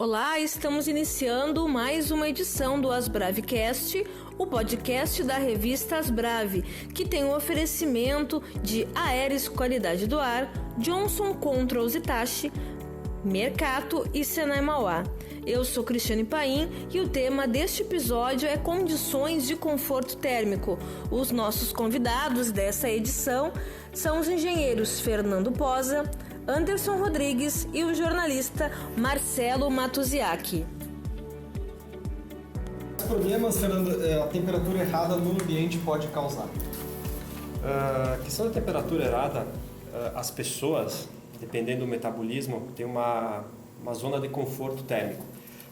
Olá, estamos iniciando mais uma edição do Asbravecast, o podcast da revista Asbrave, que tem o oferecimento de Aeres Qualidade do Ar, Johnson Controls Hitachi, Mercato e Senai Mauá. Eu sou Cristiane Paim e o tema deste episódio é condições de conforto térmico. Os nossos convidados dessa edição são os engenheiros Fernando Posa, Anderson Rodrigues e o jornalista Marcelo Matuziaki. Os problemas, Fernando, a temperatura errada no ambiente pode causar? A questão da temperatura errada, as pessoas, dependendo do metabolismo, tem uma zona de conforto térmico.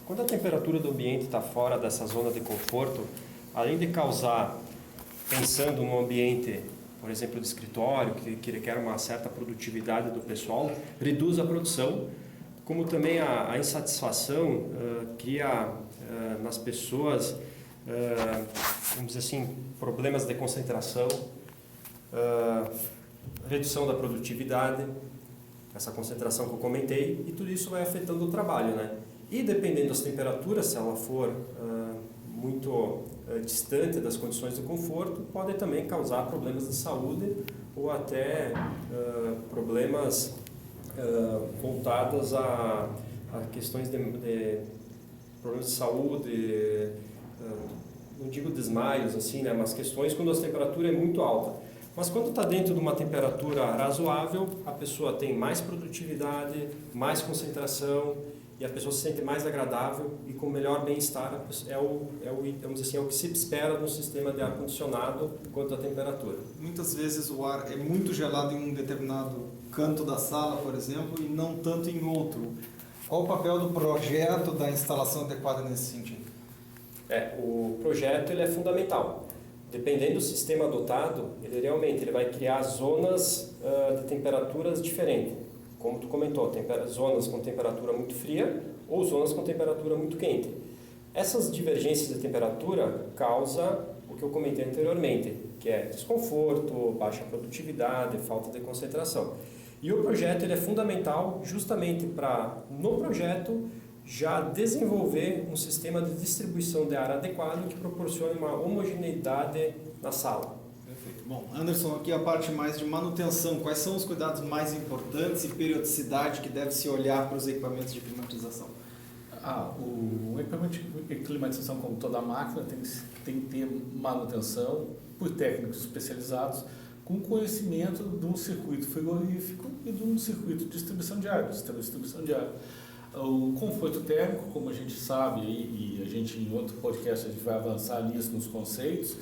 Quando a temperatura do ambiente está fora dessa zona de conforto, além de causar, pensando no ambiente, por exemplo, de escritório, que requer uma certa produtividade do pessoal, reduz a produção, como também a insatisfação cria nas pessoas, vamos dizer assim, problemas de concentração, redução da produtividade, essa concentração que eu comentei, e tudo isso vai afetando o trabalho, né? E dependendo das temperaturas, se ela for muito distante das condições de conforto, pode também causar problemas de saúde ou até problemas voltados a questões de problemas de saúde, não digo desmaios, assim, né? Mas questões quando a temperatura é muito alta. Mas quando está dentro de uma temperatura razoável, a pessoa tem mais produtividade, mais concentração e a pessoa se sente mais agradável e com melhor bem-estar. Vamos dizer assim, é o que se espera de um sistema de ar-condicionado quanto à temperatura. Muitas vezes o ar é muito gelado em um determinado canto da sala, por exemplo, e não tanto em outro. Qual o papel do projeto da instalação adequada nesse sentido? O projeto ele é fundamental. Dependendo do sistema adotado, ele vai criar zonas de temperaturas diferentes. Como tu comentou, zonas com temperatura muito fria ou zonas com temperatura muito quente. Essas divergências de temperatura causam o que eu comentei anteriormente, que é desconforto, baixa produtividade, falta de concentração. E o projeto ele é fundamental justamente para, no projeto, já desenvolver um sistema de distribuição de ar adequado que proporcione uma homogeneidade na sala. Perfeito. Bom, Anderson, aqui a parte mais de manutenção. Quais são os cuidados mais importantes e periodicidade que deve se olhar para os equipamentos de climatização? O equipamento de climatização, como toda máquina, tem que ter manutenção por técnicos especializados com conhecimento de um circuito frigorífico e de um circuito de distribuição de ar, O conforto térmico, como a gente sabe, e a gente em outro podcast a gente vai avançar nisso nos conceitos,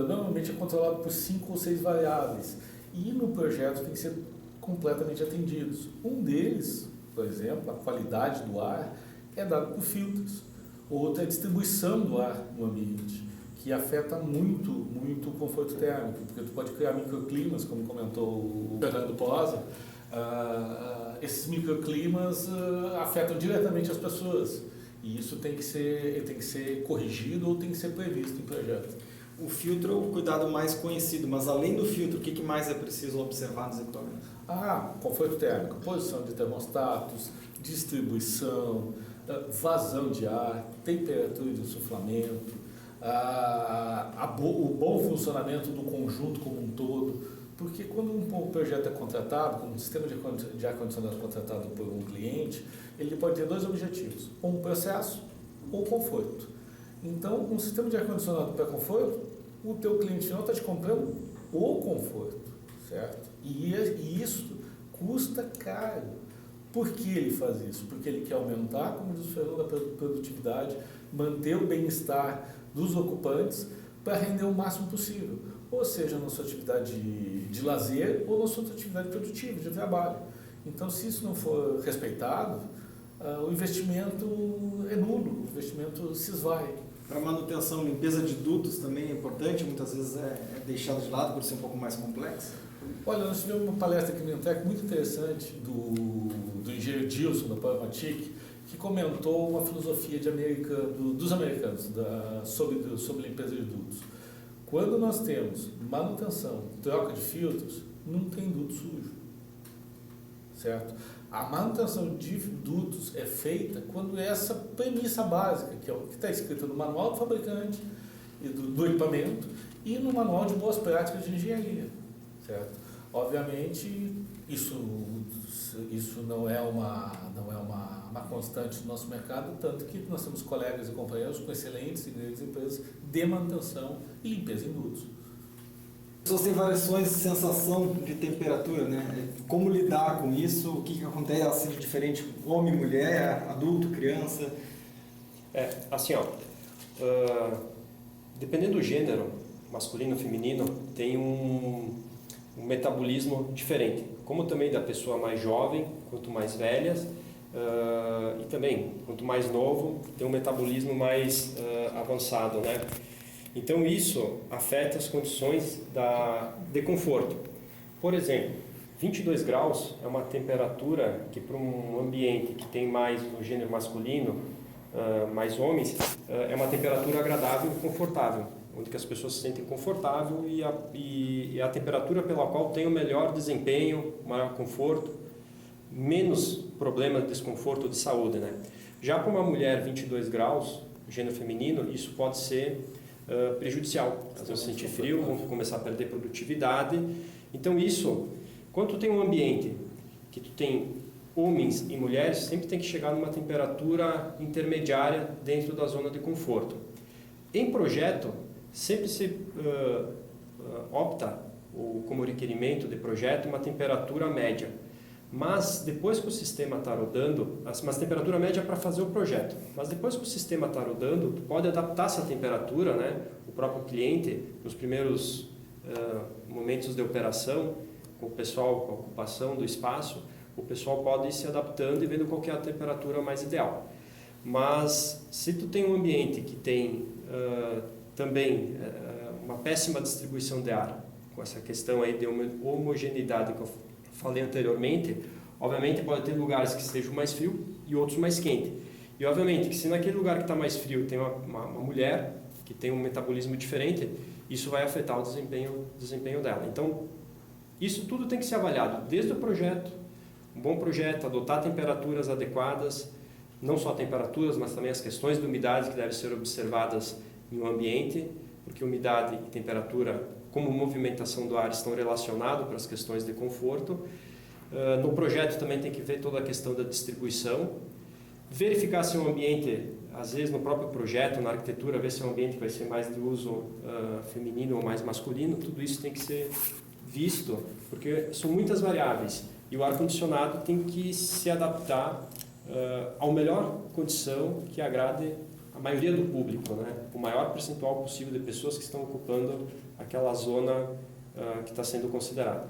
normalmente é controlado por 5 ou 6 variáveis e no projeto tem que ser completamente atendidos. Um deles, por exemplo, a qualidade do ar é dado por filtros. Outro é a distribuição do ar no ambiente, que afeta muito o conforto térmico, porque tu pode criar microclimas, como comentou o Fernando Posa. Esses microclimas afetam diretamente as pessoas e isso tem que ser corrigido ou tem que ser previsto em projeto. O filtro é o cuidado mais conhecido, mas além do filtro, o que mais é preciso observar nos equipamentos? Conforto térmico, posição de termostatos, distribuição, vazão de ar, temperatura de insuflamento, o bom funcionamento do conjunto como um todo. Porque quando um projeto é contratado, quando um sistema de ar-condicionado é contratado por um cliente, ele pode ter 2 objetivos, ou um processo ou conforto. Então, um sistema de ar-condicionado para conforto, o teu cliente final está te comprando o conforto, certo? E isso custa caro. Por que ele faz isso? Porque ele quer aumentar, como diz o Fernando, a produtividade, manter o bem-estar dos ocupantes para render o máximo possível, ou seja, na sua atividade de lazer ou na sua atividade produtiva, de trabalho. Então, se isso não for respeitado, o investimento é nulo, o investimento se esvai. Para manutenção, limpeza de dutos também é importante, muitas vezes é deixado de lado por ser um pouco mais complexa. Olha, nós tivemos uma palestra aqui no Intec muito interessante do engenheiro Dilson, da Pragmatic, que comentou uma filosofia dos americanos sobre limpeza de dutos. Quando nós temos manutenção, troca de filtros, não tem duto sujo. certo? A manutenção de dutos é feita quando essa premissa básica, que é o que está escrito no manual do fabricante e do equipamento e no manual de boas práticas de engenharia, certo? Obviamente, isso não é uma constante do nosso mercado, tanto que nós temos colegas e companheiros com excelentes e grandes empresas de manutenção e limpeza em dutos. As pessoas têm variações de sensação de temperatura, né? Como lidar com isso? O que acontece de diferente? Homem, mulher, adulto, criança? Dependendo do gênero, masculino ou feminino, tem um metabolismo diferente. Como também da pessoa mais jovem, quanto mais velhas, e também, quanto mais novo, tem um metabolismo mais avançado, né? Então isso afeta as condições de conforto. Por exemplo, 22 graus é uma temperatura que para um ambiente que tem mais o gênero masculino, mais homens, é uma temperatura agradável e confortável, onde que as pessoas se sentem confortável e a temperatura pela qual tem o melhor desempenho, maior conforto, menos problema de desconforto de saúde, né? Já para uma mulher 22 graus, gênero feminino, isso pode ser prejudicial. Às vezes sentir frio, vão começar a perder produtividade. Então isso, quando tu tem um ambiente que tu tem homens e mulheres, sempre tem que chegar numa temperatura intermediária dentro da zona de conforto. Em projeto, sempre se opta como requerimento de projeto uma temperatura média. Mas depois que o sistema está rodando, mas temperatura média para fazer o projeto. Mas depois que o sistema está rodando, tu pode adaptar essa temperatura, né? O próprio cliente, nos primeiros momentos de operação, com o pessoal, com a ocupação do espaço, o pessoal pode ir se adaptando e vendo qual que é a temperatura mais ideal. Mas se tu tem um ambiente que tem também uma péssima distribuição de ar, com essa questão aí de homogeneidade que eu falei anteriormente, obviamente pode ter lugares que estejam mais frio e outros mais quente. E obviamente que se naquele lugar que está mais frio tem uma mulher que tem um metabolismo diferente, isso vai afetar o desempenho dela. Então, isso tudo tem que ser avaliado desde o projeto, um bom projeto, adotar temperaturas adequadas, não só temperaturas, mas também as questões de umidade que devem ser observadas em um ambiente, porque umidade e temperatura, como movimentação do ar, estão relacionados para as questões de conforto. No projeto também tem que ver toda a questão da distribuição, verificar se é um ambiente, às vezes no próprio projeto, na arquitetura, ver se é um ambiente que vai ser mais de uso feminino ou mais masculino. Tudo isso tem que ser visto, porque são muitas variáveis e o ar-condicionado tem que se adaptar à melhor condição que agrade a maioria do público, né? O maior percentual possível de pessoas que estão ocupando aquela zona que está sendo considerada.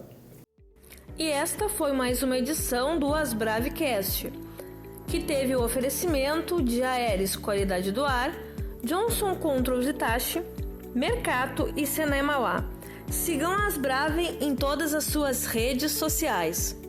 E esta foi mais uma edição do Asbravecast, que teve o oferecimento de Aeris Qualidade do Ar, Johnson Controls Hitachi, Mercato e Senai Mauá. Sigam a Asbrave em todas as suas redes sociais.